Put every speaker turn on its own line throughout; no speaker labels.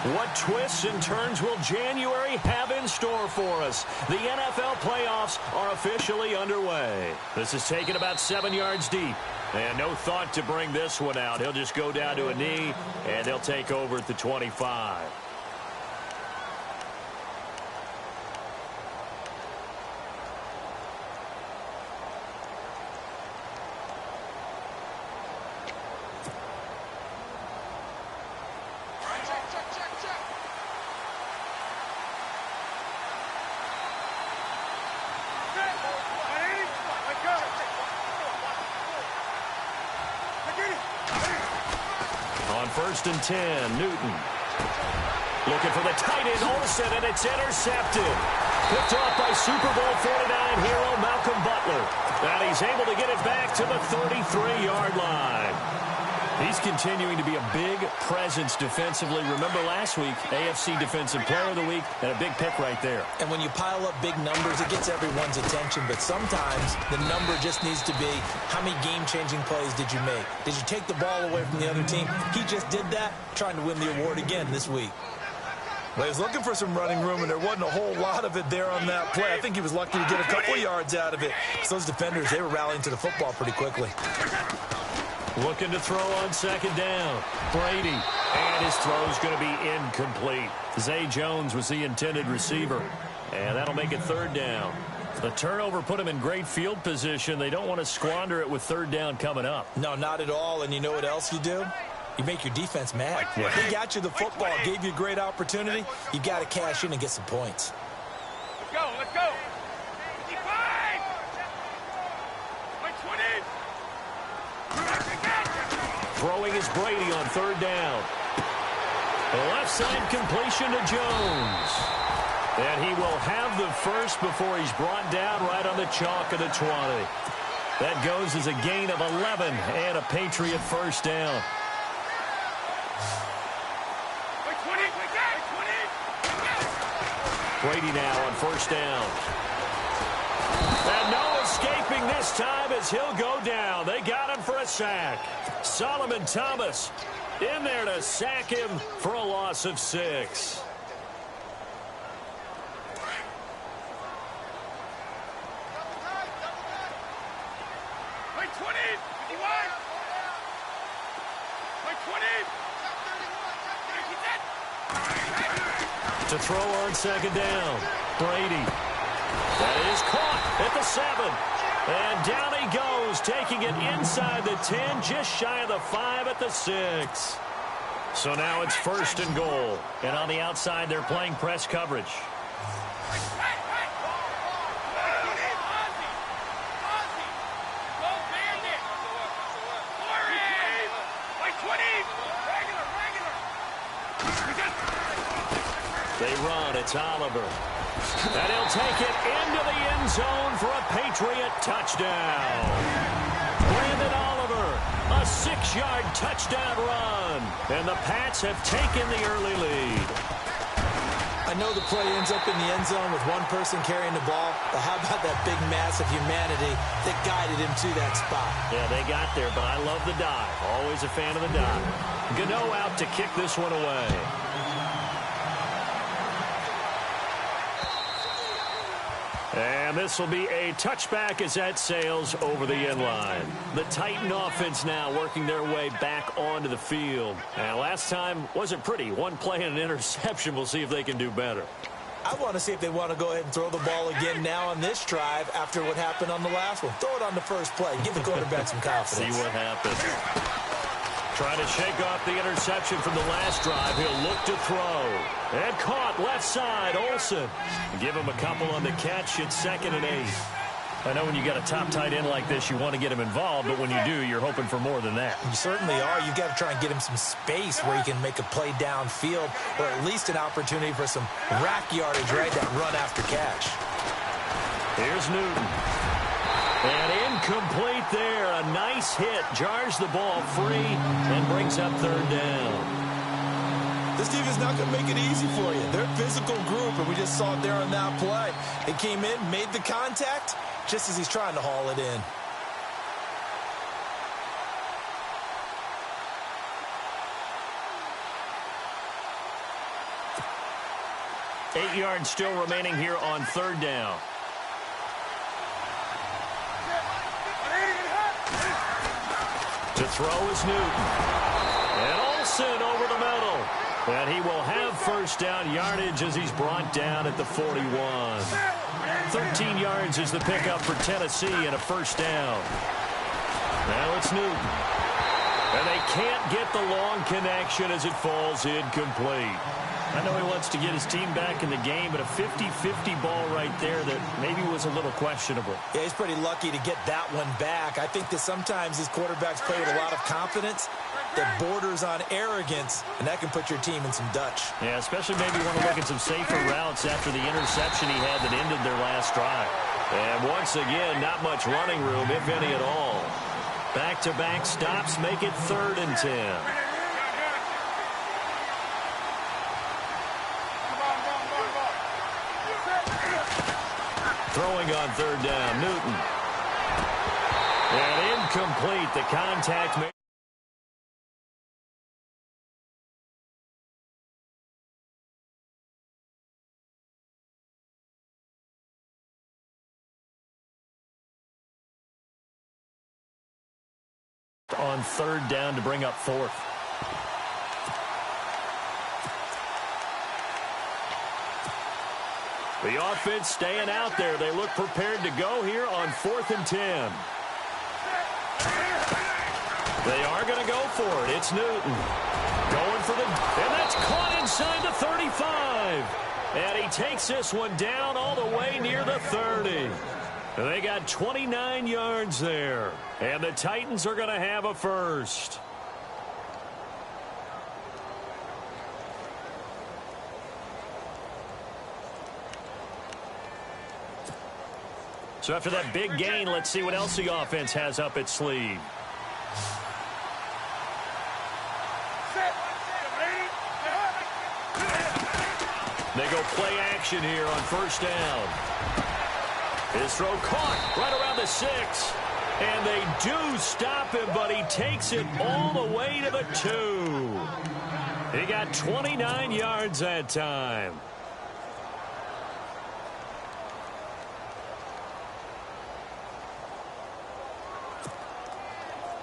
What twists and turns will January have in store for us? The NFL playoffs are officially underway. This is taken about 7 yards deep. And no thought to bring this one out. He'll just go down to a knee, and they'll take over at the 25. First and 10, Newton. Looking for the tight end, Olsen, and it's intercepted. Picked off by Super Bowl 49 hero Malcolm Butler. And he's able to get it back to the 33-yard line. He's continuing to be a big presence defensively. Remember last week, AFC Defensive Player of the Week, and a big pick right there.
And when you pile up big numbers, it gets everyone's attention. But sometimes the number just needs to be, how many game-changing plays did you make? Did you take the ball away from the other team? He just did that, trying to win the award again this week.
Well, he was looking for some running room, and there wasn't a whole lot of it there on that play. I think he was lucky to get a couple of yards out of it. So those defenders, they were rallying to the football pretty quickly.
Looking to throw on second down. Brady. And his throw's going to be incomplete. Zay Jones was the intended receiver. And that'll make it third down. The turnover put him in great field position. They don't want to squander it with third down coming up.
No, not at all. And you know what else you do? You make your defense mad.
Yeah.
He got you the football, gave you a great opportunity. You got to cash in and get some points.
Let's go, let's go. 55! 20!
Throwing is Brady on third down. The left side completion to Jones. And he will have the first before he's brought down right on the chalk of the 20. That goes as a gain of 11 and a Patriot first down. Brady now on first down. And no escaping this time as he'll go down. They got him for a sack. Solomon Thomas in there to sack him for a loss of 6. To throw on second down. Brady. That is caught at the 7. And down he goes, taking it inside the 10, just shy of the 5 at the 6. So now it's first and goal. And on the outside, they're playing press coverage. They run. It's Oliver. And he'll take it into the end zone for a Patriot touchdown. Brandon Oliver, a 6-yard touchdown run. And the Pats have taken the early lead.
I know the play ends up in the end zone with one person carrying the ball, but how about that big mass of humanity that guided him to that spot?
Yeah, they got there, but I love the dive. Always a fan of the dive. Gano out to kick this one away. And this will be a touchback as that sails over the end line. The Titan offense now working their way back onto the field. And last time wasn't pretty. One play and an interception. We'll see if they can do better.
I want to see if they want to go ahead and throw the ball again now on this drive after what happened on the last one. Throw it on the first play. Give the quarterback some confidence.
See what happens. Trying to shake off the interception from the last drive. He'll look to throw. And caught left side, Olsen. Give him a couple on the catch. It's 2nd and 8. I know when you got a top tight end like this, you want to get him involved, but when you do, you're hoping for more than that.
You certainly are. You've got to try and get him some space where he can make a play downfield, or at least an opportunity for some rack yardage, right? That run after catch.
Here's Newton. And incomplete there. A nice hit. Jars the ball free and brings up third down.
This team is not going to make it easy for you. They're a physical group, and we just saw it there on that play. They came in, made the contact, just as he's trying to haul it in.
8 yards still remaining here on third down. To throw is Newton. And Olsen over the middle. And he will have first down yardage as he's brought down at the 41. 13 yards is the pickup for Tennessee and a first down. Now it's Newton. And they can't get the long connection as it falls incomplete. I know he wants to get his team back in the game, but a 50-50 ball right there that maybe was a little questionable.
Yeah, he's pretty lucky to get that one back. I think that sometimes these quarterbacks play with a lot of confidence that borders on arrogance, and that can put your team in some Dutch.
Yeah, especially maybe want to look at some safer routes after the interception he had that ended their last drive. And once again, not much running room, if any at all. Back-to-back stops make it 3rd and 10. Throwing on 3rd down, Newton. And incomplete, the contact made. On 3rd down to bring up 4th. The offense staying out there. They look prepared to go here on 4th and 10. They are going to go for it. It's Newton. Going for the... And that's caught inside the 35. And he takes this one down all the way near the 30. And they got 29 yards there. And the Titans are going to have a first. So after that big gain, let's see what else the offense has up its sleeve. They go play action here on 1st down. His throw caught right around the 6. And they do stop him, but he takes it all the way to the 2. He got 29 yards that time.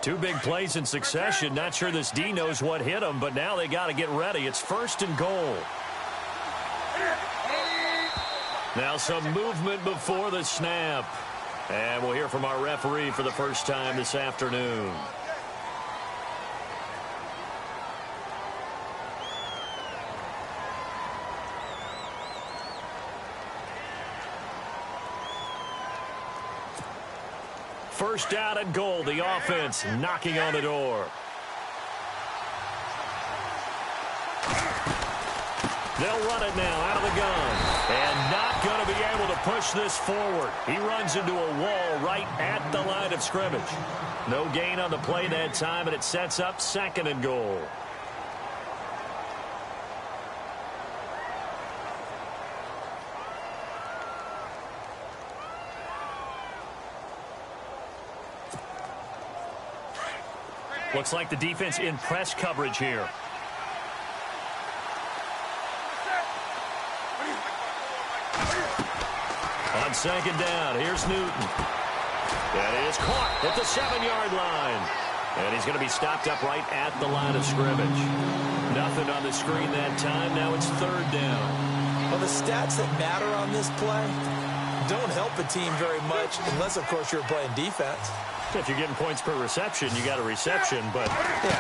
Two big plays in succession. Not sure this D knows what hit him, but now they got to get ready. It's 1st and goal. Now some movement before the snap. And we'll hear from our referee for the first time this afternoon. First down and goal. The offense knocking on the door. They'll run it now out of the gun. And not going to be able to push this forward. He runs into a wall right at the line of scrimmage. No gain on the play that time, and it sets up 2nd and goal. Looks like the defense in press coverage here. On 2nd down, here's Newton. And it is caught at the 7-yard line. And he's going to be stopped up right at the line of scrimmage. Nothing on the screen that time. Now it's 3rd down.
Well, the stats that matter on this play don't help a team very much unless, of course, you're playing defense.
If you're getting points per reception, you got a reception, but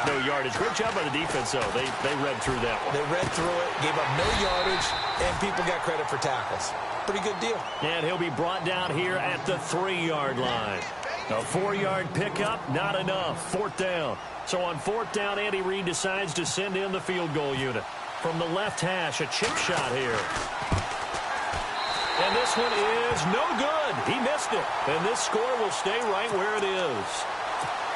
no yardage. Great job by the defense, though. They read through that one.
They read through it, gave up no yardage, and people got credit for tackles. Pretty good deal.
And he'll be brought down here at the 3-yard line. A 4-yard pickup, not enough. 4th down. So on 4th down, Andy Reid decides to send in the field goal unit. From the left hash, a chip shot here. And this one is no good. He missed it. And this score will stay right where it is.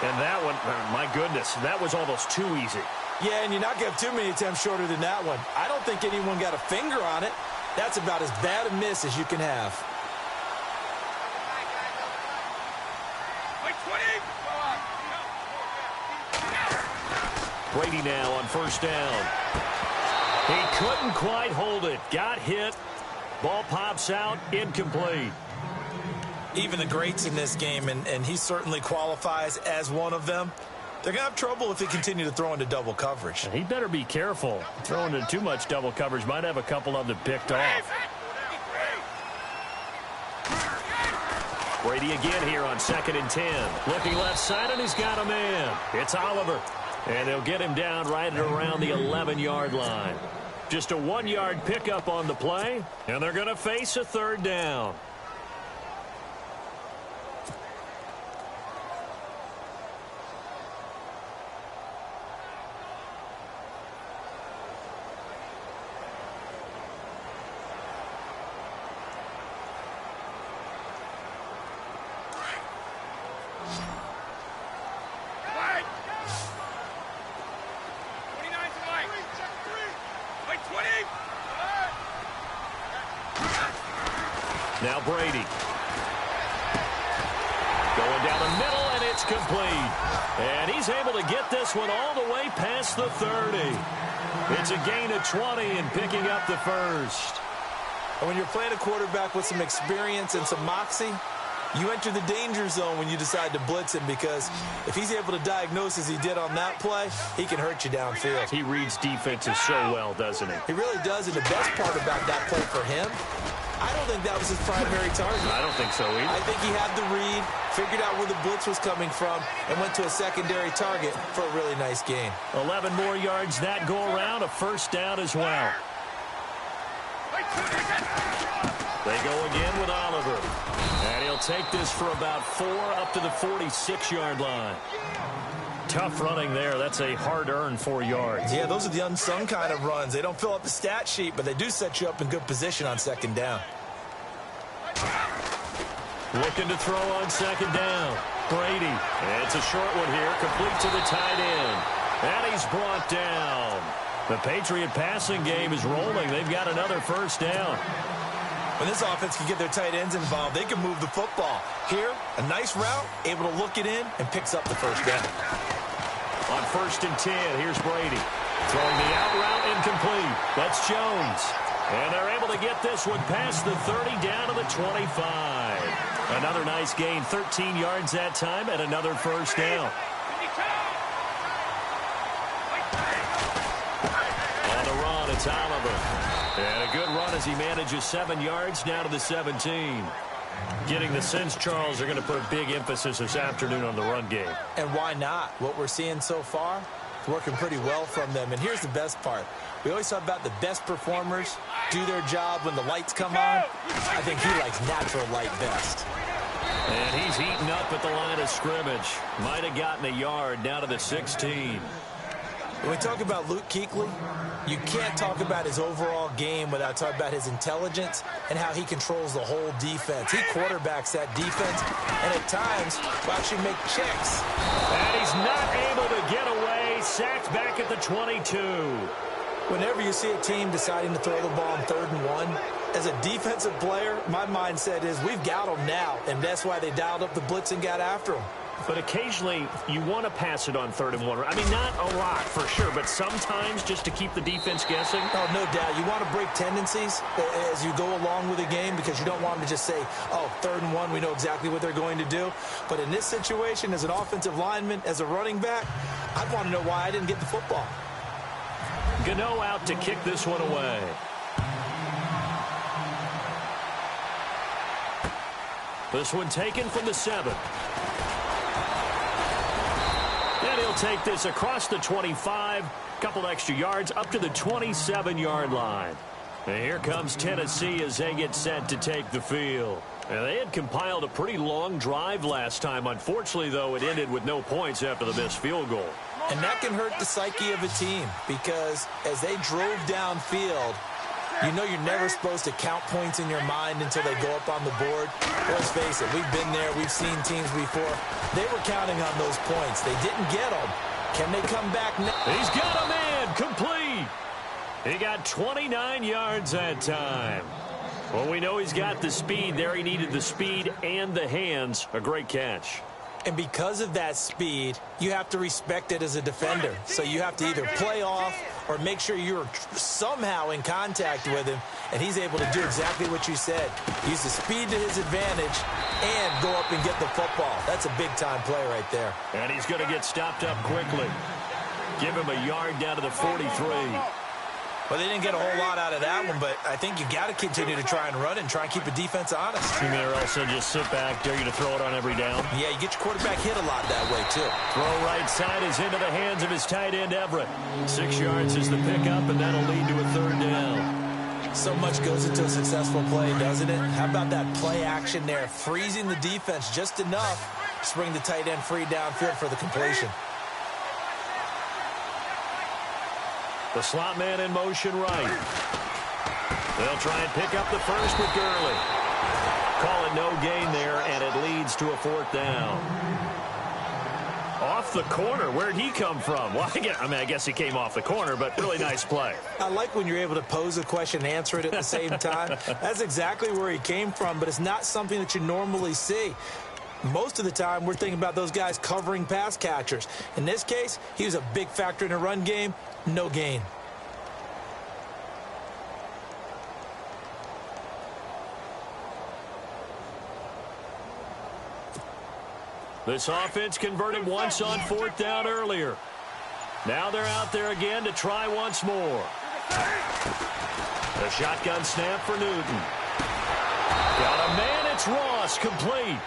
And that one, my goodness, that was almost too easy.
Yeah, and you're not going to have too many attempts shorter than that one. I don't think anyone got a finger on it. That's about as bad a miss as you can have.
Brady now on 1st down. He couldn't quite hold it. Got hit. Ball pops out. Incomplete.
Even the greats in this game, and he certainly qualifies as one of them, they're going to have trouble if they continue to throw into double coverage.
He better be careful. Throwing into too much double coverage might have a couple of them picked off. Brady again here on 2nd and 10. Looking left side, and he's got a man. It's Oliver. And they'll get him down right at around the 11-yard line. Just a 1-yard pickup on the play, and they're going to face a 3rd down. Now Brady. Going down the middle, and it's complete. And he's able to get this one all the way past the 30. It's a gain of 20 and picking up the first.
And when you're playing a quarterback with some experience and some moxie, you enter the danger zone when you decide to blitz him, because if he's able to diagnose as he did on that play, he can hurt you downfield.
He reads defenses so well, doesn't he?
He really does, and the best part about that play for him, I don't think that was his primary target.
I don't think so either.
I think he had the read, figured out where the blitz was coming from, and went to a secondary target for a really nice gain.
11 more yards that go around, a 1st down as well. They go again with Oliver. And he'll take this for about 4 up to the 46-yard line. Tough running there. That's a hard-earned 4 yards.
Yeah, those are the unsung kind of runs. They don't fill up the stat sheet, but they do set you up in good position on 2nd down.
Looking to throw on 2nd down. Brady. And it's a short one here, complete to the tight end. And he's brought down. The Patriot passing game is rolling. They've got another 1st down.
When this offense can get their tight ends involved, they can move the football. Here, a nice route, able to look it in, and picks up the 1st down.
On 1st and 10, here's Brady. Throwing the out route, incomplete. That's Jones. And they're able to get this one past the 30 down to the 25. Another nice gain, 13 yards that time, and another 1st down. On the run, it's Oliver. And a good run as he manages 7 yards now to the 17. Getting the sense, Charles, are going to put a big emphasis this afternoon on the run game.
And why not? What we're seeing so far, it's working pretty well from them. And here's the best part. We always talk about the best performers do their job when the lights come on. I think he likes natural light best.
And he's eaten up at the line of scrimmage. Might have gotten a yard down to the 16.
When we talk about Luke Kuechly, you can't talk about his overall game without talking about his intelligence and how he controls the whole defense. He quarterbacks that defense, and at times will actually make checks.
And he's not able to get away. Sacked back at the 22.
Whenever you see a team deciding to throw the ball on 3rd and 1, as a defensive player, my mindset is we've got them now, and that's why they dialed up the blitz and got after them.
But occasionally, you want to pass it on 3rd and 1. I mean, not a lot for sure, but sometimes just to keep the defense guessing.
Oh, no doubt. You want to break tendencies as you go along with the game, because you don't want them to just say, oh, 3rd and 1, we know exactly what they're going to do. But in this situation, as an offensive lineman, as a running back, I'd want to know why I didn't get the football.
Gano out to kick this one away. This one taken from the 7. And he'll take this across the 25, couple extra yards up to the 27-yard line. And here comes Tennessee as they get set to take the field. And they had compiled a pretty long drive last time. Unfortunately, though, it ended with no points after the missed field goal.
And that can hurt the psyche of a team, because as they drove downfield, you know you're never supposed to count points in your mind until they go up on the board. Let's face it, we've been there. We've seen teams before. They were counting on those points. They didn't get them. Can they come back now?
He's got a man complete. He got 29 yards that time. Well, we know he's got the speed there. He needed the speed and the hands. A great catch.
And because of that speed, you have to respect it as a defender. So you have to either play off
or make sure you're somehow in contact with him, and he's able to do exactly what you said. Use the speed to his advantage and go up and get the football. That's a big-time play right there.
And he's going to get stopped up quickly. Give him a yard down to the 43.
Well, they didn't get a whole lot out of that one, but I think you got to continue to try and run and try and keep the defense honest.
You mean or also just sit back, dare you to throw it on every down?
Yeah, you get your quarterback hit a lot that way, too.
Throw right side is into the hands of his tight end, Everett. 6 yards is the pickup, and that'll lead to a 3rd down.
So much goes into a successful play, doesn't it? How about that play action there, freezing the defense just enough to bring the tight end free downfield for the completion.
The slot man in motion right. They'll try and pick up the first with Gurley. Call it no gain there, and it leads to a 4th down. Off the corner. Where'd he come from? Well, I guess he came off the corner, but really nice play.
I like when you're able to pose a question and answer it at the same time. That's exactly where he came from, but it's not something that you normally see. Most of the time, we're thinking about those guys covering pass catchers. In this case, he was a big factor in the run game. No gain.
This offense converted once on 4th down earlier. Now they're out there again to try once more. The shotgun snap for Newton. Got a man, it's Ross, complete.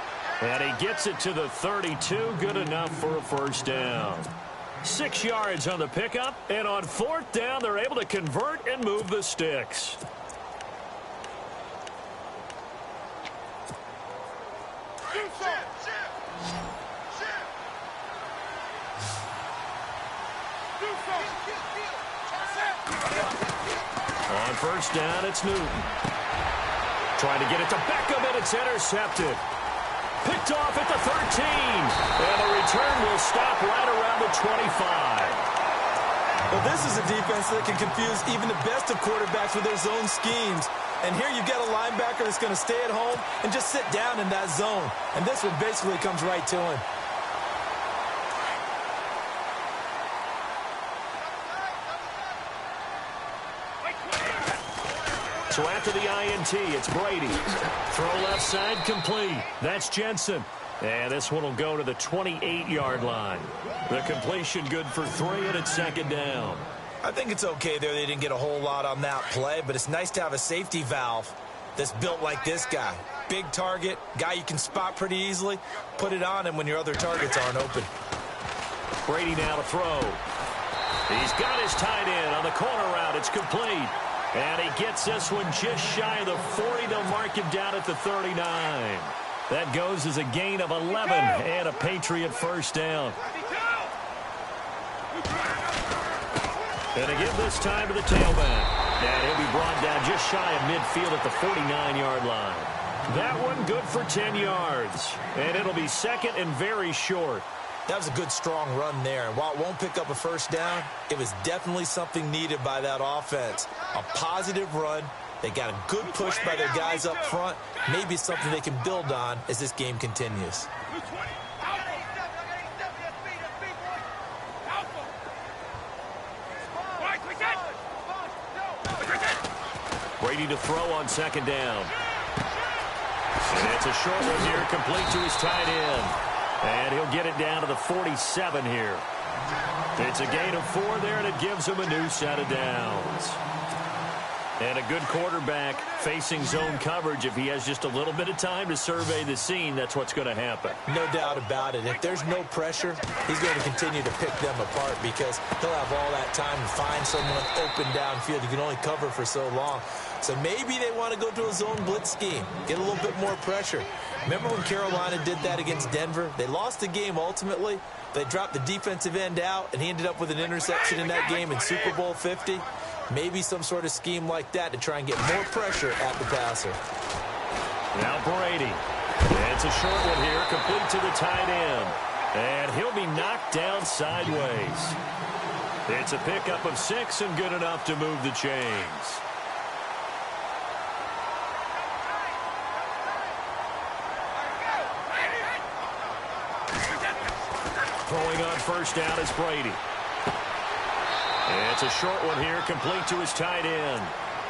And he gets it to the 32, good enough for a 1st down. 6 yards on the pickup, and on 4th down, they're able to convert and move the sticks. On 1st down, it's Newton. Trying to get it to Beckham, and it's intercepted. Picked off at the 13. And the return will stop right around the 25.
Well, this is a defense that can confuse even the best of quarterbacks with their zone schemes. And here you've got a linebacker that's going to stay at home and just sit down in that zone. And this one basically comes right to him.
So after the INT, it's Brady. Throw left side, complete. That's Jensen. And this one will go to the 28-yard line. The completion good for 3, and it's 2nd down.
I think it's okay there. They didn't get a whole lot on that play, but it's nice to have a safety valve that's built like this guy. Big target, guy you can spot pretty easily. Put it on him when your other targets aren't open.
Brady now to throw. He's got his tight end on the corner route. It's complete. And he gets this one just shy of the 40. They'll mark him down at the 39. That goes as a gain of 11 and a Patriot 1st down. And they give this time to the tailback. And he'll be brought down just shy of midfield at the 49-yard line. That one good for 10 yards. And it'll be 2nd and very short.
That was a good, strong run there. And while it won't pick up a 1st down, it was definitely something needed by that offense. A positive run. They got a good push by their guys up front. Maybe something they can build on as this game continues.
Brady to throw on 2nd down. And it's a short one here, complete to his tight end. And he'll get it down to the 47 here. It's a gain of 4 there, and it gives him a new set of downs. And a good quarterback facing zone coverage. If he has just a little bit of time to survey the scene, that's what's going to happen.
No doubt about it. If there's no pressure, he's going to continue to pick them apart because he'll have all that time to find someone open downfield. You can only cover for so long. So maybe they want to go to a zone blitz scheme, get a little bit more pressure. Remember when Carolina did that against Denver? They lost the game ultimately. They dropped the defensive end out, and he ended up with an interception in that game in Super Bowl 50. Maybe some sort of scheme like that to try and get more pressure at the passer.
Now Brady. It's a short one here, complete to the tight end. And he'll be knocked down sideways. It's a pickup of 6 and good enough to move the chains. Throwing on 1st down is Brady. It's a short one here, complete to his tight end.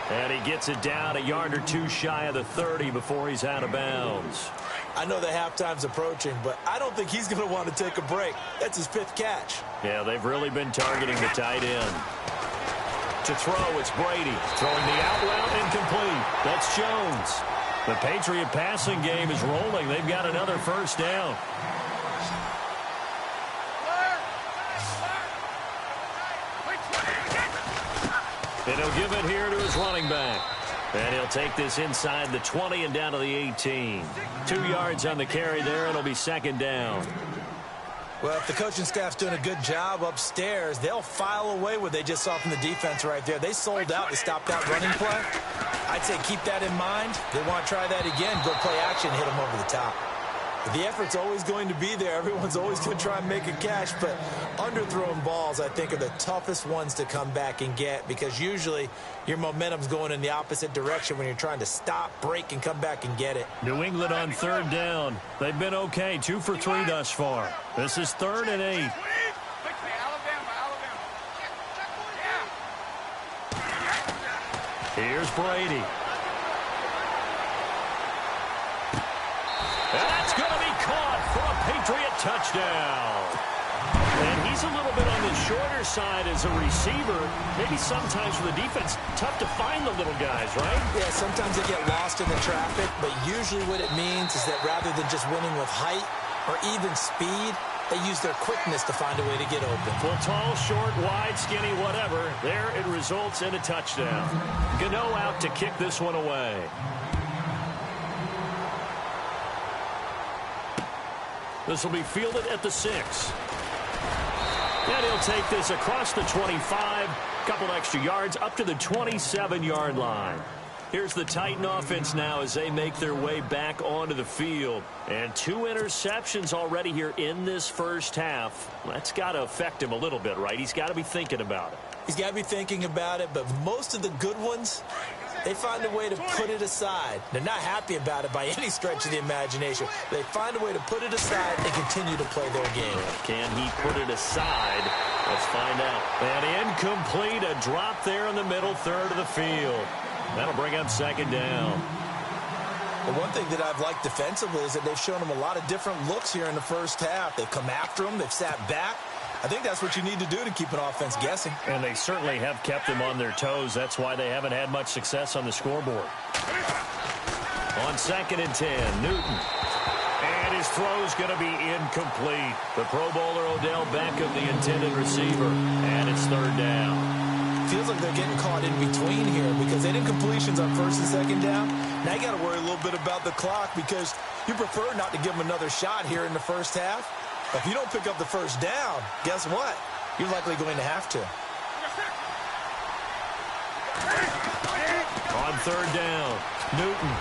And he gets it down a yard or two shy of the 30 before he's out of bounds.
I know the halftime's approaching, but I don't think he's going to want to take a break. That's his 5th catch.
Yeah, they've really been targeting the tight end. To throw, it's Brady. Throwing the out route, incomplete. That's Jones. The Patriot passing game is rolling. They've got another first down. And he'll give it here to his running back. And he'll take this inside the 20 and down to the 18. 2 yards on the carry there, and it'll be second down.
Well, if the coaching staff's doing a good job upstairs, they'll file away what they just saw from the defense right there. They sold out to stop that running play. I'd say keep that in mind. They want to try that again, go play action, hit them over the top. But the effort's always going to be there. Everyone's always going to try and make a catch, but underthrown balls, I think, are the toughest ones to come back and get because usually your momentum's going in the opposite direction when you're trying to stop, break, and come back and get it.
New England on third down. They've been okay, 2 for 3 thus far. This is 3rd and 8. Here's Brady. And that's going to be caught for a Patriot touchdown. And he's a little bit on the shorter side as a receiver. Maybe sometimes for the defense, tough to find the little guys, right?
Yeah, sometimes they get lost in the traffic, but usually what it means is that rather than just winning with height or even speed, they use their quickness to find a way to get open.
Well, tall, short, wide, skinny, whatever. There it results in a touchdown. Gano out to kick this one away. This will be fielded at the 6. And he'll take this across the 25. Couple extra yards up to the 27-yard line. Here's the Titan offense now as they make their way back onto the field. And 2 interceptions already here in this first half. That's got to affect him a little bit, right? He's got to be thinking about it.
He's got to be thinking about it, but most of the good ones, they find a way to put it aside. They're not happy about it by any stretch of the imagination. They find a way to put it aside and continue to play their game.
Can he put it aside? Let's find out. And incomplete, a drop there in the middle third of the field. That'll bring up second down.
The one thing that I've liked defensively is that they've shown him a lot of different looks here in the first half. They've come after him. They've sat back. I think that's what you need to do to keep an offense guessing.
And they certainly have kept them on their toes. That's why they haven't had much success on the scoreboard. On 2nd and 10, Newton. And his throw's going to be incomplete. The Pro Bowler Odell Beckham, the intended receiver. And it's 3rd down.
Feels like they're getting caught in between here because they did completions on 1st and 2nd down. Now you got to worry a little bit about the clock because you prefer not to give them another shot here in the first half. But if you don't pick up the first down, guess what? You're likely going to have to.
On 3rd down, Newton.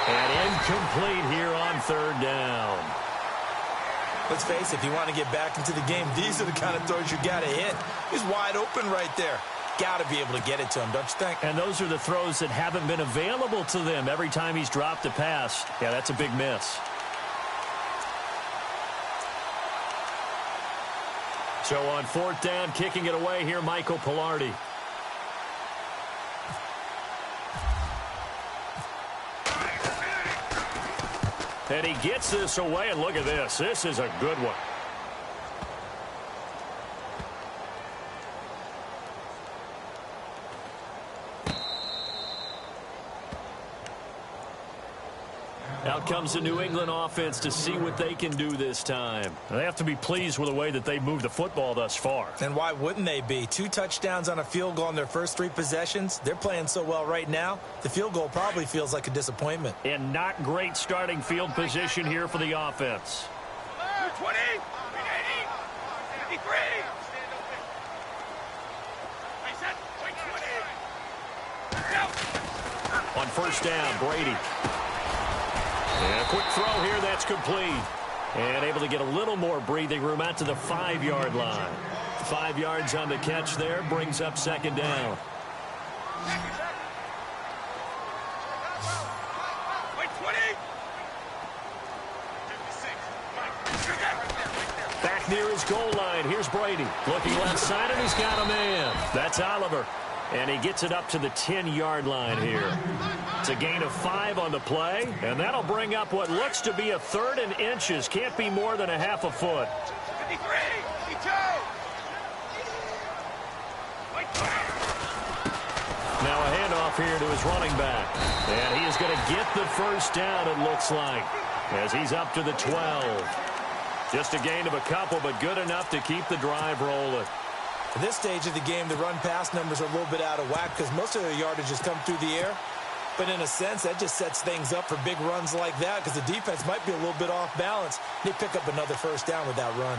And incomplete here on 3rd down.
Let's face it, if you want to get back into the game, these are the kind of throws you got to hit. He's wide open right there. Got to be able to get it to him, don't you think?
And those are the throws that haven't been available to them every time he's dropped a pass. Yeah, that's a big miss. So on 4th down, kicking it away here, Michael Pilardi. And he gets this away, and look at this. This is a good one. Out comes the New England offense to see what they can do this time. They have to be pleased with the way that they've moved the football thus far.
And why wouldn't they be? 2 touchdowns on a field goal in their first 3 possessions. They're playing so well right now, the field goal probably feels like a disappointment.
And not great starting field position here for the offense.
20, 53.
On 1st down, Brady. And a quick throw here, that's complete. And able to get a little more breathing room out to the 5-yard line. 5 yards on the catch there, brings up 2nd down. Back near his goal line, here's Here's Brady. Looking left side, and he's got a man. That's Oliver. And he gets it up to the 10-yard line here. It's a gain of 5 on the play, and that'll bring up what looks to be a 3rd and inches. Can't be more than a half a foot.
53, 52.
Now a handoff here to his running back. And he is going to get the first down, it looks like, as he's up to the 12. Just a gain of a couple, but good enough to keep the drive rolling.
At this stage of the game, the run-pass numbers are a little bit out of whack because most of their yardage has come through the air. But in a sense, that just sets things up for big runs like that because the defense might be a little bit off balance. They pick up another first down with that run.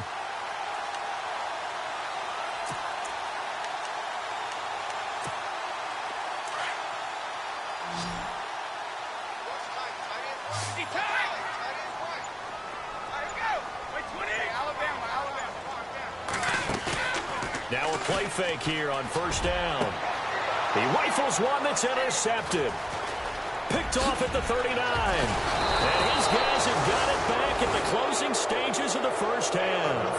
Now a play fake here on first down. He rifles one that's intercepted. Picked off at the 39. And his guys have got it back at the closing stages of the first half.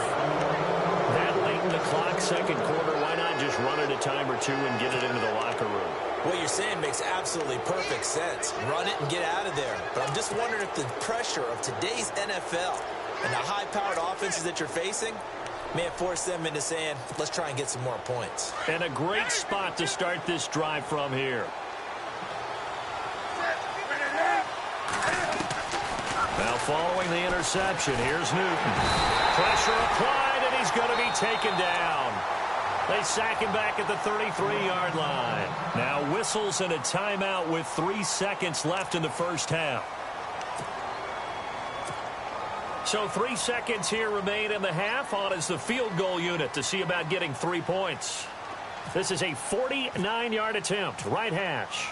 That late in the clock, second quarter, why not just run it a time or two and get it into the locker room?
What you're saying makes absolutely perfect sense. Run it and get out of there. But I'm just wondering if the pressure of today's NFL and the high-powered offenses that you're facing may have forced them into saying, let's try and get some more points.
And a great spot to start this drive from here. Now following the interception, here's Newton. Pressure applied, and he's going to be taken down. They sack him back at the 33-yard line. Now whistles and a timeout with 3 seconds left in the first half. So 3 seconds here remain in the half. On is the field goal unit to see about getting 3 points. This is a 49-yard attempt, right hash.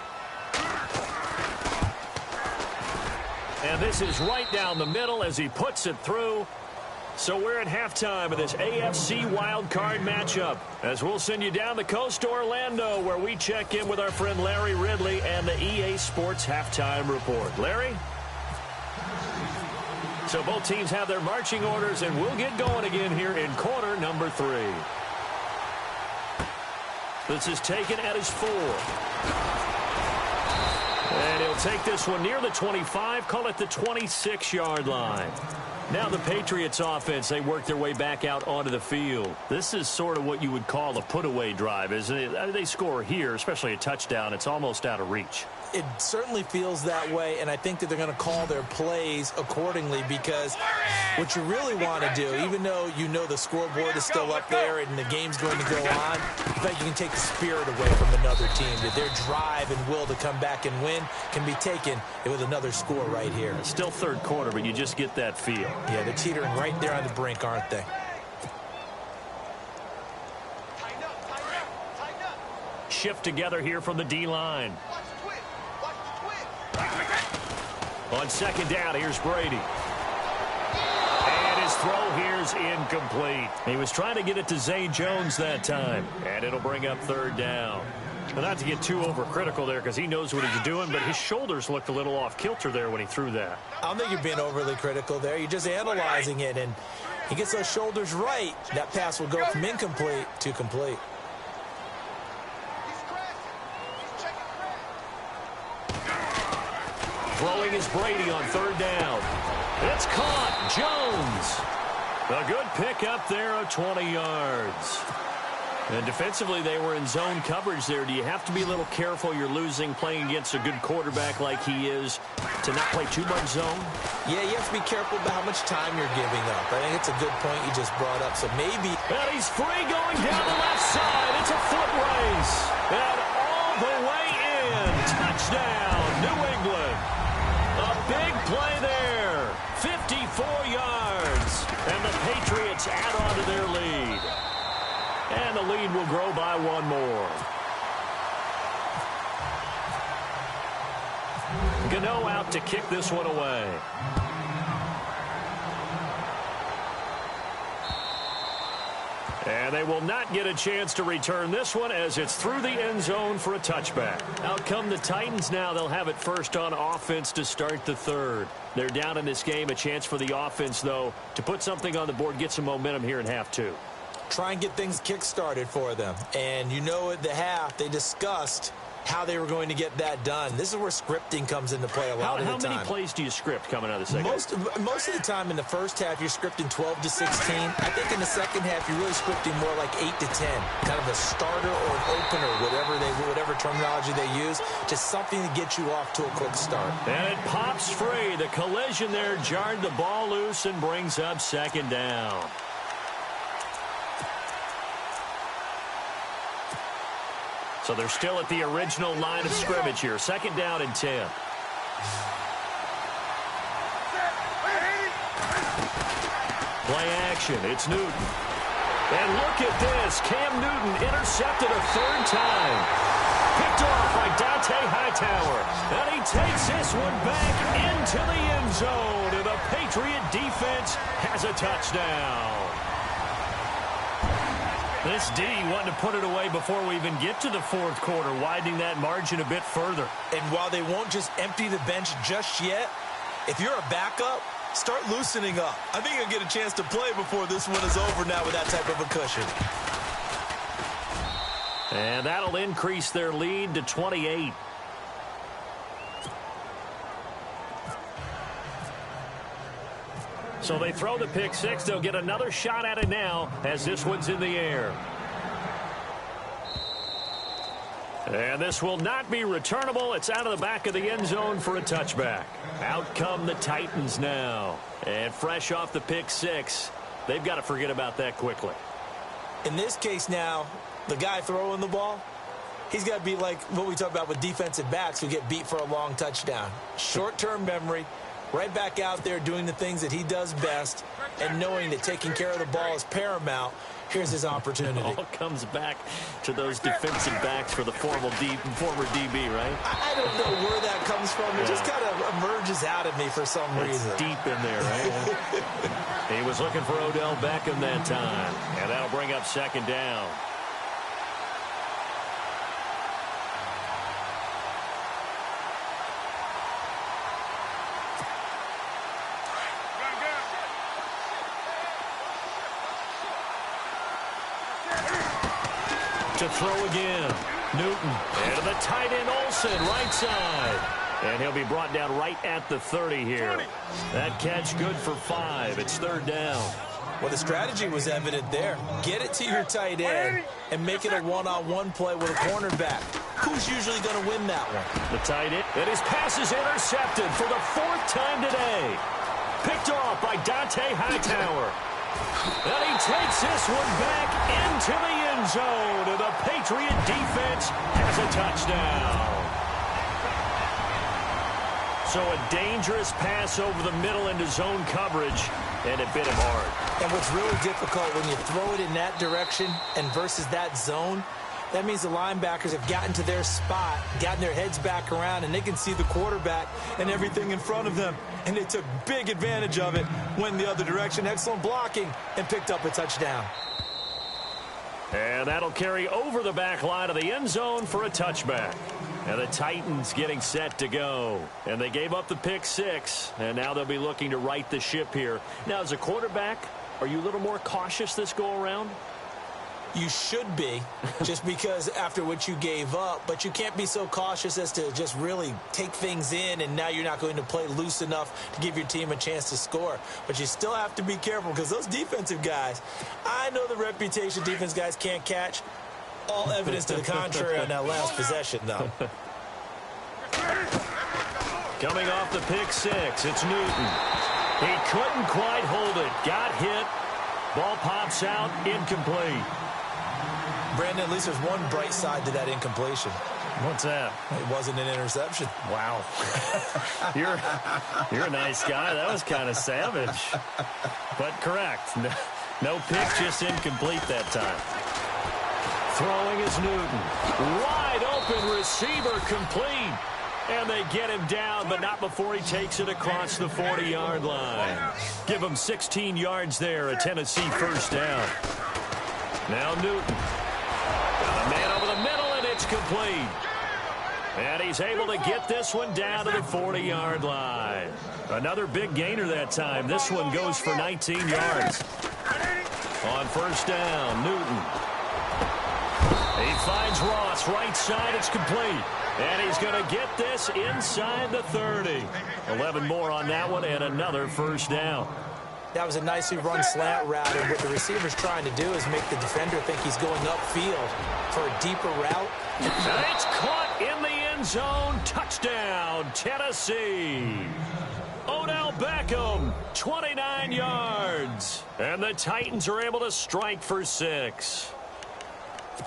And this is right down the middle as he puts it through. So we're at halftime of this AFC wildcard matchup, as we'll send you down the coast to Orlando, where we check in with our friend Larry Ridley and the EA Sports Halftime Report. Larry? So both teams have their marching orders, and we'll get going again here in quarter number 3. This is taken at his 4. And he'll take this one near the 25, call it the 26-yard line. Now the Patriots offense, they work their way back out onto the field. This is sort of what you would call a put-away drive, isn't it? They score here, especially a touchdown. It's almost out of reach.
It certainly feels that way, and I think that they're going to call their plays accordingly because what you really want to do, even though you know the scoreboard is still up there and the game's going to go on, I think you can take the spirit away from another team. That their drive and will to come back and win can be taken with another score right here.
It's still third quarter, but you just get that feel.
Yeah, they're teetering right there on the brink, aren't they?
Shift together here from the D-line. On second down, here's Brady. And his throw here's incomplete. He was trying to get it to Zay Jones that time. And it'll bring up third down. Well, not to get too overcritical there because he knows what he's doing, but his shoulders looked a little off kilter there when he threw that.
I don't think you're being overly critical there. You're just analyzing it, and he gets those shoulders right. That pass will go from incomplete to complete.
Throwing is Brady on third down. It's caught. Jones. A good pick up there of 20 yards. And defensively, they were in zone coverage there. Do you have to be a little careful? You're losing playing against a good quarterback like he is to not play too much zone?
Yeah, you have to be careful about how much time you're giving up. I think it's a good point you just brought up. So maybe...
And he's free going down the left side. It's a foot race. And all the way in. Touchdown, New England. A big play there. 54 yards. And the Patriots add on to their lead. And the lead will grow by one more. Gano out to kick this one away. And they will not get a chance to return this one as it's through the end zone for a touchback. Out come the Titans now. They'll have it first on offense to start the third. They're down in this game. A chance for the offense, though, to put something on the board, get some momentum here in half two.
try and get things kick-started for them. And you know at the half, they discussed how they were going to get that done. This is where scripting comes into play a lot of the time.
How many plays do you script coming out of the second?
Most of the time in the first half, you're scripting 12 to 16. I think in the second half, you're really scripting more like 8 to 10. Kind of a starter or an opener, whatever terminology they use. Just something to get you off to a quick start.
And it pops free. The collision there jarred the ball loose and brings up second down. So they're still at the original line of scrimmage here. Second down and 10. Play action. It's Newton. And look at this. Cam Newton intercepted a third time. Picked off by Dante Hightower. And he takes this one back into the end zone. And the Patriot defense has a touchdown. This D wanting to put it away before we even get to the fourth quarter, widening that margin a bit further.
And while they won't just empty the bench just yet, if you're a backup, start loosening up. I think you'll get a chance to play before this one is over now with that type of a cushion.
And that'll increase their lead to 28. So they throw the pick six. They'll get another shot at it now as this one's in the air. And this will not be returnable. It's out of the back of the end zone for a touchback. Out come the Titans now. And fresh off the pick six, they've got to forget about that quickly.
In this case now, the guy throwing the ball, he's got to be like what we talk about with defensive backs who get beat for a long touchdown. Short-term memory. Right back out there doing the things that he does best and knowing that taking care of the ball is paramount. Here's his opportunity.
It all comes back to those defensive backs for the former DB, right?
I don't know where that comes from. It just kind of emerges out of me for some reason.
It's deep in there, right? He was looking for Odell Beckham that time. And that'll bring up second down. To throw again. Newton. And to the tight end Olsen, right side. And he'll be brought down right at the 30 here. That catch good for 5. It's third down.
Well, the strategy was evident there. Get it to your tight end and make it a one-on-one play with a cornerback. Who's usually going to win that one?
The tight end. And his pass is intercepted for the 4th time today. Picked off by Dante Hightower. And he takes this one back into the end zone. And the Patriot defense has a touchdown. So a dangerous pass over the middle into zone coverage, and it bit him hard.
And what's really difficult when you throw it in that direction and versus that zone, that means the linebackers have gotten to their spot, gotten their heads back around, and they can see the quarterback and everything in front of them. And they took big advantage of it, went the other direction, excellent blocking, and picked up a touchdown.
And that'll carry over the back line of the end zone for a touchback. And the Titans getting set to go. And they gave up the pick 6, and now they'll be looking to right the ship here. Now, as a quarterback, are you a little more cautious this go-around?
You should be, just because after what you gave up. But you can't be so cautious as to just really take things in, and now you're not going to play loose enough to give your team a chance to score. But you still have to be careful, because those defensive guys, I know the reputation defense guys can't catch. All evidence to the contrary on that last possession, though.
Coming off the pick 6, it's Newton. He couldn't quite hold it. Got hit. Ball pops out, incomplete.
Brandon, at least there's one bright side to that incompletion.
What's that?
It wasn't an interception.
Wow. You're a nice guy. That was kind of savage. But correct. No pick, just incomplete that time. Throwing is Newton. Wide open receiver, complete. And they get him down, but not before he takes it across the 40-yard line. Give him 16 yards there, a Tennessee first down. Now Newton. Got a man over the middle, and it's complete. And he's able to get this one down to the 40-yard line. Another big gainer that time. This one goes for 19 yards. On first down, Newton. He finds Ross, right side, it's complete. And he's going to get this inside the 30. 11 more on that one and another first down.
That was a nicely run slant route, and what the receiver's trying to do is make the defender think he's going upfield for a deeper route.
And it's caught in the end zone. Touchdown, Tennessee. Odell Beckham, 29 yards. And the Titans are able to strike for 6.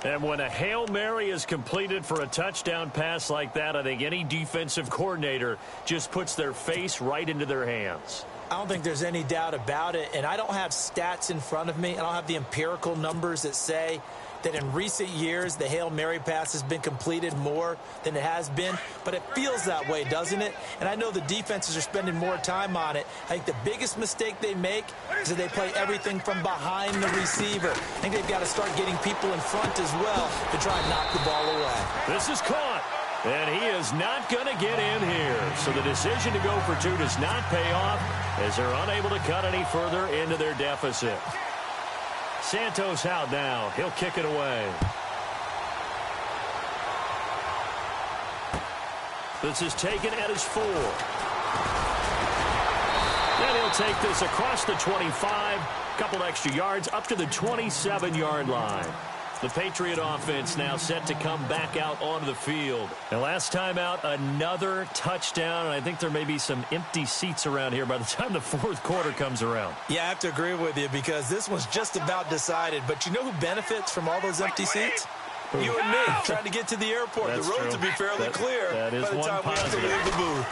And when a Hail Mary is completed for a touchdown pass like that, I think any defensive coordinator just puts their face right into their hands.
I don't think there's any doubt about it, and I don't have stats in front of me. I don't have the empirical numbers that say that in recent years the Hail Mary pass has been completed more than it has been, but it feels that way, doesn't it? And I know the defenses are spending more time on it. I think the biggest mistake they make is that they play everything from behind the receiver. I think they've got to start getting people in front as well to try and knock the ball away.
This is caught. And he is not going to get in here. So the decision to go for 2 does not pay off as they're unable to cut any further into their deficit. Santos out now. He'll kick it away. This is taken at his 4. Then he'll take this across the 25. Couple extra yards up to the 27-yard line. The Patriot offense now set to come back out onto the field. And last time out, another touchdown. And I think there may be some empty seats around here by the time the fourth quarter comes around.
Yeah, I have to agree with you because this one's just about decided. But you know who benefits from all those empty seats? You and me, trying to get to the airport.
That's
the roads
true.
will be fairly clear
that is
by the
one
time we have to
positive.
leave the booth.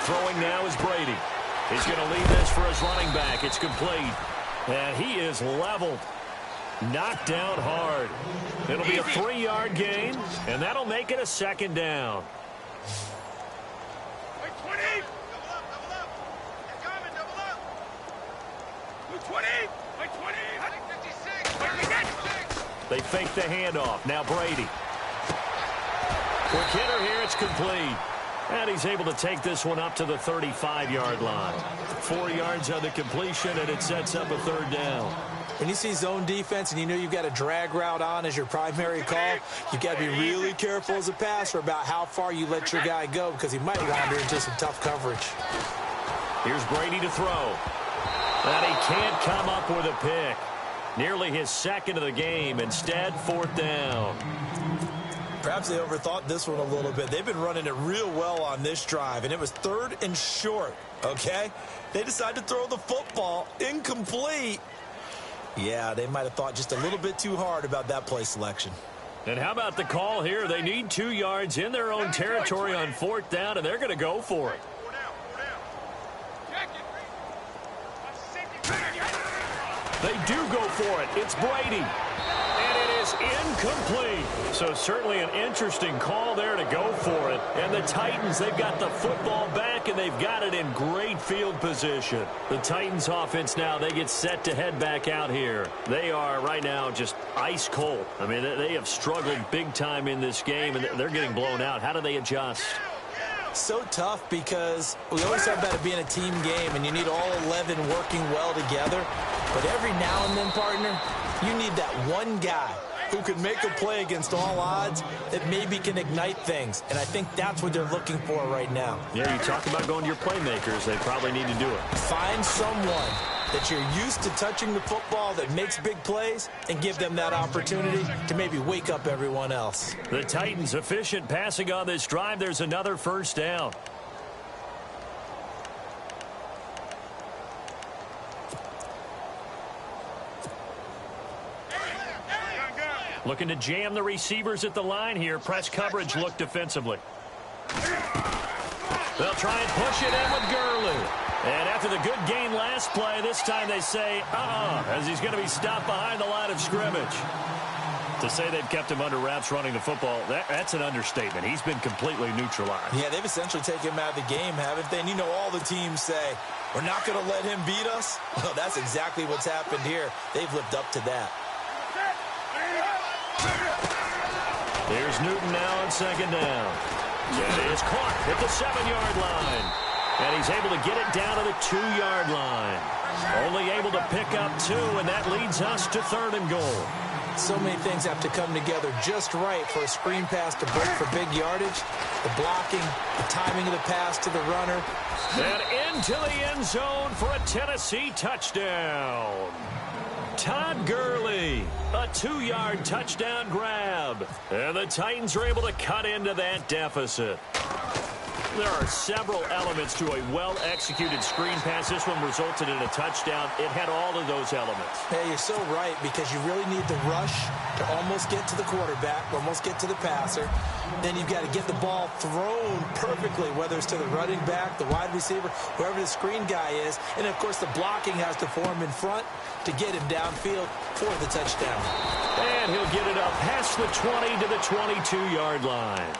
Throwing now is Brady. He's going to lead this for his running back. It's complete. And he is leveled. Knocked down hard. It'll be a 3-yard gain, and that'll make it a second down.
Wait, 20. Double up. They're coming, double up. Wait, 20. Wait, 20. Wait, 56. Wait, 56.
They fake the handoff. Now Brady. Quick hitter here. It's complete. And he's able to take this one up to the 35-yard line. 4 yards on the completion, and it sets up a third down.
When you see zone defense and you know you've got a drag route on as your primary call, you've got to be really careful as a passer about how far you let your guy go because he might wander into some tough coverage.
Here's Brady to throw. And he can't come up with a pick. Nearly his second of the game. Instead, 4th down.
Perhaps they overthought this one a little bit. They've been running it real well on this drive, and it was 3rd and short, okay? They decided to throw the football incomplete. Yeah, they might have thought just a little bit too hard about that play selection.
And how about the call here? They need 2 yards in their own territory on 4th down, and they're going to go for it.
4 down. Jack it.
They do go for it. It's Brady. And it is incomplete. So certainly an interesting call there to go for it. And the Titans, they've got the football back, and they've got it in great field position. The Titans offense now, they get set to head back out here. They are right now just ice cold. I mean, they have struggled big time in this game, and they're getting blown out. How do they adjust?
So tough because we always talk about it being a team game, and you need all 11 working well together. But every now and then, partner, you need that one guy who can make a play against all odds that maybe can ignite things. And I think that's what they're looking for right now.
Yeah, you talk about going to your playmakers. They probably need to do it.
Find someone that you're used to touching the football that makes big plays and give them that opportunity to maybe wake up everyone else.
The Titans efficient passing on this drive. There's another first down. Looking to jam the receivers at the line here. Press coverage look defensively. They'll try and push it in with Gurley. And after the good gain last play, this time they say, as he's going to be stopped behind the line of scrimmage. To say they've kept him under wraps running the football, that's an understatement. He's been completely neutralized.
Yeah, they've essentially taken him out of the game, haven't they? And you know all the teams say, we're not going to let him beat us. Well, that's exactly what's happened here. They've lived up to that.
There's Newton now on second down. It is caught at the 7-yard line. And he's able to get it down to the 2-yard line. Only able to pick up 2, and that leads us to 3rd and goal.
So many things have to come together just right for a screen pass to break for big yardage. The blocking, the timing of the pass to the runner.
And into the end zone for a Tennessee touchdown. Todd Gurley, a 2-yard touchdown grab. And the Titans are able to cut into that deficit. There are several elements to a well-executed screen pass. This one resulted in a touchdown. It had all of those elements.
Hey, you're so right, because you really need the rush to almost get to the quarterback, almost get to the passer. Then you've got to get the ball thrown perfectly, whether it's to the running back, the wide receiver, whoever the screen guy is. And, of course, the blocking has to form in front to get him downfield for the touchdown.
And he'll get it up past the 20 to the 22-yard line.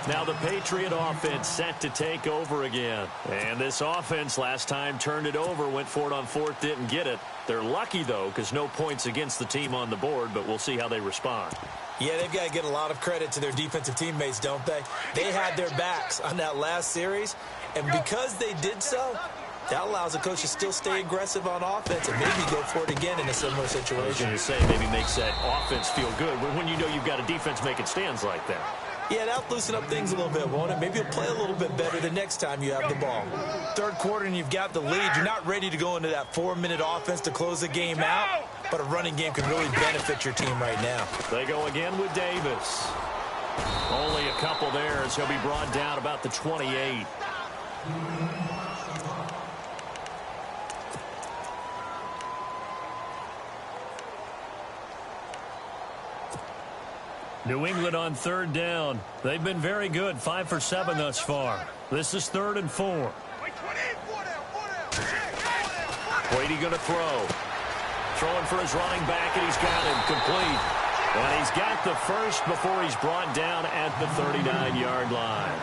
Now the Patriot offense set to take over again. And this offense last time turned it over, went for it on 4th, didn't get it. They're lucky, though, because no points against the team on the board, but we'll see how they respond.
Yeah, they've got to get a lot of credit to their defensive teammates, don't they? They had their backs on that last series, and because they did so, that allows the coach to still stay aggressive on offense and maybe go for it again in a similar situation.
I was going to say, maybe makes that offense feel good, but when you know you've got a defense making stands like that.
Yeah, that'll loosen up things a little bit, won't it? Maybe you'll play a little bit better the next time you have the ball. 3rd quarter and you've got the lead. You're not ready to go into that 4-minute offense to close the game out, but a running game can really benefit your team right now.
They go again with Davis. Only a couple there as he'll be brought down about the 28. New England on 3rd down. They've been very good, 5 for 7 thus far. This is 3rd and 4. Brady going to throw. Throwing for his running back, and he's got him complete. And he's got the first before he's brought down at the 39-yard line.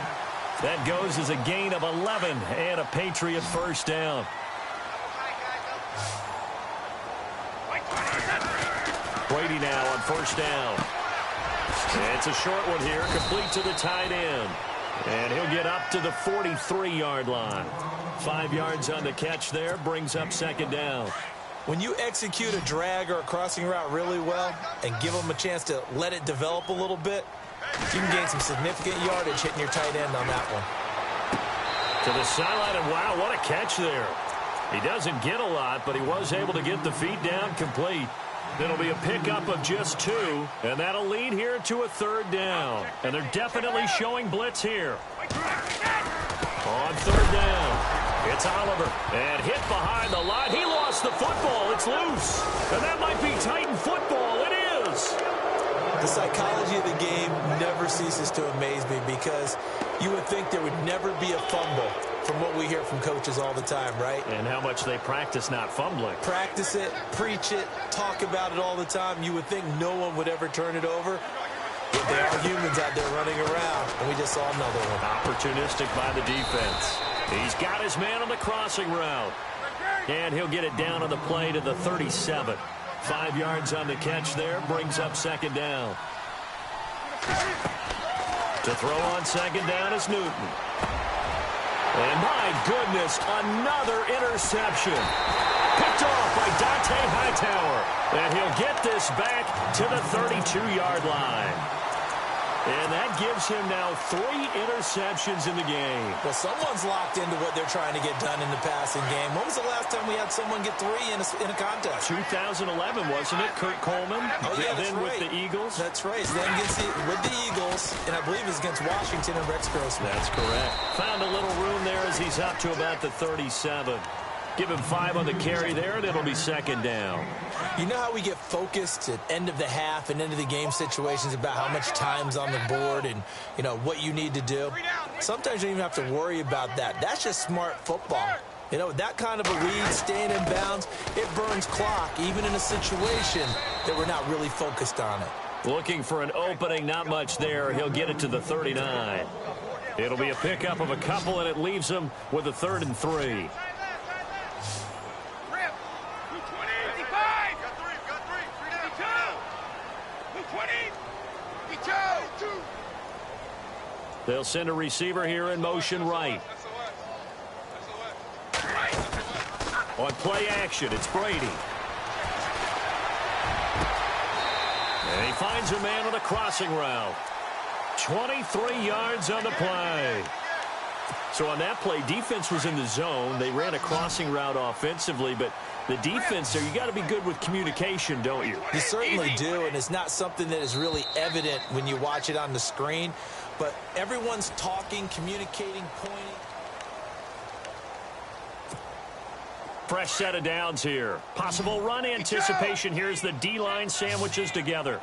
That goes as a gain of 11 and a Patriot first down. Brady now on 1st down. It's a short one here, complete to the tight end. And he'll get up to the 43-yard line. 5 yards on the catch there, brings up 2nd down.
When you execute a drag or a crossing route really well and give them a chance to let it develop a little bit, you can gain some significant yardage hitting your tight end on that one.
To the sideline, and wow, what a catch there. He doesn't get a lot, but he was able to get the feet down complete. It'll be a pickup of just 2, and that'll lead here to a 3rd down. And they're definitely showing blitz here. On 3rd down, it's Oliver. And hit behind the line. He lost the football. It's loose. And that might be Titan football. It is.
The psychology of the game never ceases to amaze me, because you would think there would never be a fumble from what we hear from coaches all the time, right?
And how much they practice not fumbling.
Practice it, preach it, talk about it all the time. You would think no one would ever turn it over. But there are humans out there running around, and we just saw another one.
Opportunistic by the defense. He's got his man on the crossing route. And he'll get it down on the play to the 37. 5 yards on the catch there, brings up 2nd down. To throw on 2nd down is Newton. And my goodness, another interception. Picked off by Dante Hightower. And he'll get this back to the 32-yard line. And that gives him now 3 interceptions in the game.
Well, someone's locked into what they're trying to get done in the passing game. When was the last time we had someone get 3 in a contest?
2011, wasn't it? Kurt Coleman.
Oh, yeah,
then
right.
with the Eagles.
That's right. So then with the Eagles, and I believe it was against Washington and Rex Grossman.
That's correct. Found a little room there as he's up to about the 37. Give him 5 on the carry there, and it'll be 2nd down.
You know how we get focused at end of the half and end of the game situations about how much time's on the board and, you know, what you need to do? Sometimes you don't even have to worry about that. That's just smart football. You know, that kind of a lead, staying in bounds, it burns clock, even in a situation that we're not really focused on it.
Looking for an opening, not much there. He'll get it to the 39. It'll be a pickup of a couple, and it leaves him with a 3rd and 3. They'll send a receiver here in motion right. On play action, it's Brady. And he finds a man on a crossing route. 23 yards on the play. So on that play, defense was in the zone. They ran a crossing route offensively, but the defense there, you got to be good with communication, don't you?
You certainly do, and it's not something that is really evident when you watch it on the screen. But everyone's talking, communicating, pointing.
Fresh set of downs here. Possible run anticipation here as the D-line sandwiches together.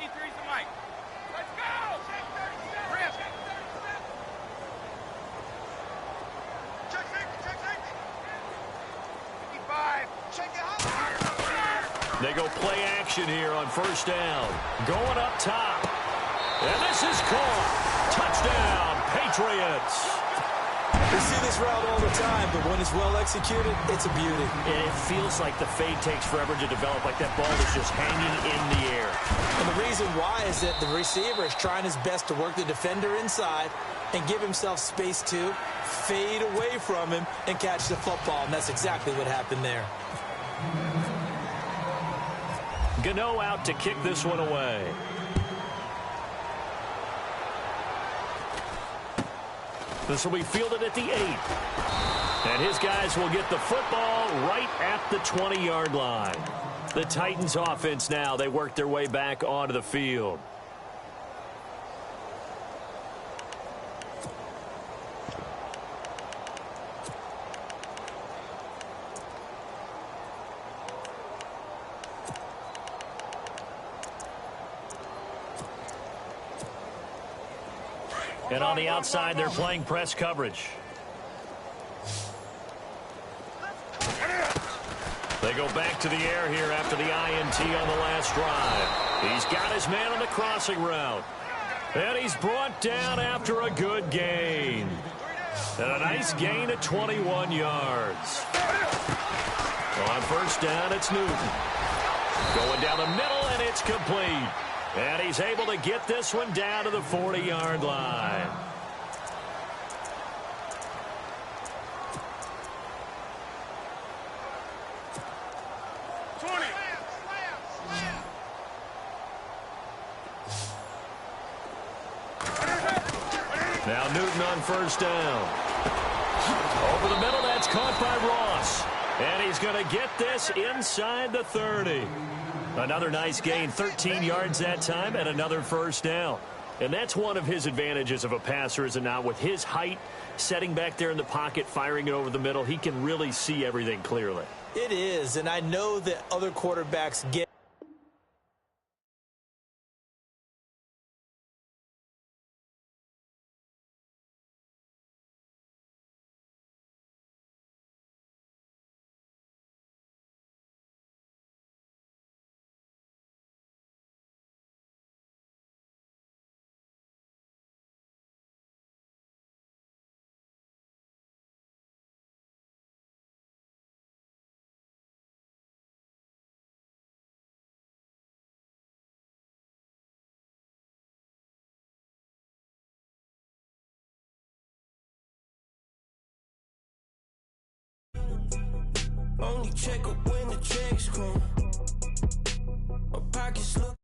They go play action here on first down. Going up top. And this is caught. Touchdown, Patriots.
We see this route all the time, but when it's well executed, it's a beauty.
It feels like the fade takes forever to develop, like that ball is just hanging in the air.
And the reason why is that the receiver is trying his best to work the defender inside and give himself space to fade away from him and catch the football, and that's exactly what happened there.
Gano out to kick this one away. This will be fielded at the 8. And his guys will get the football right at the 20-yard line. The Titans offense now, they work their way back onto the field. And on the outside, they're playing press coverage. They go back to the air here after the INT on the last drive. He's got his man on the crossing route. And he's brought down after a good gain. And a nice gain of 21 yards. On first down, it's Newton. Going down the middle, and it's complete. And he's able to get this one down to the 40-yard line. Now Newton on first down. Over the middle, that's caught by Ross. And he's going to get this inside the 30. Another nice gain, 13 yards that time, and another first down. And that's one of his advantages of a passer, is it not? With his height, setting back there in the pocket, firing it over the middle, he can really see everything clearly.
It is, and I know that other quarterbacks get
only check up when the checks come. My pockets look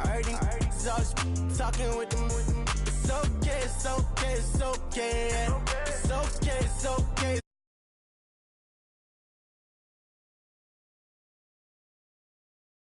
I heard these all talking with them. It's okay, it's okay, it's okay. It's okay, it's okay.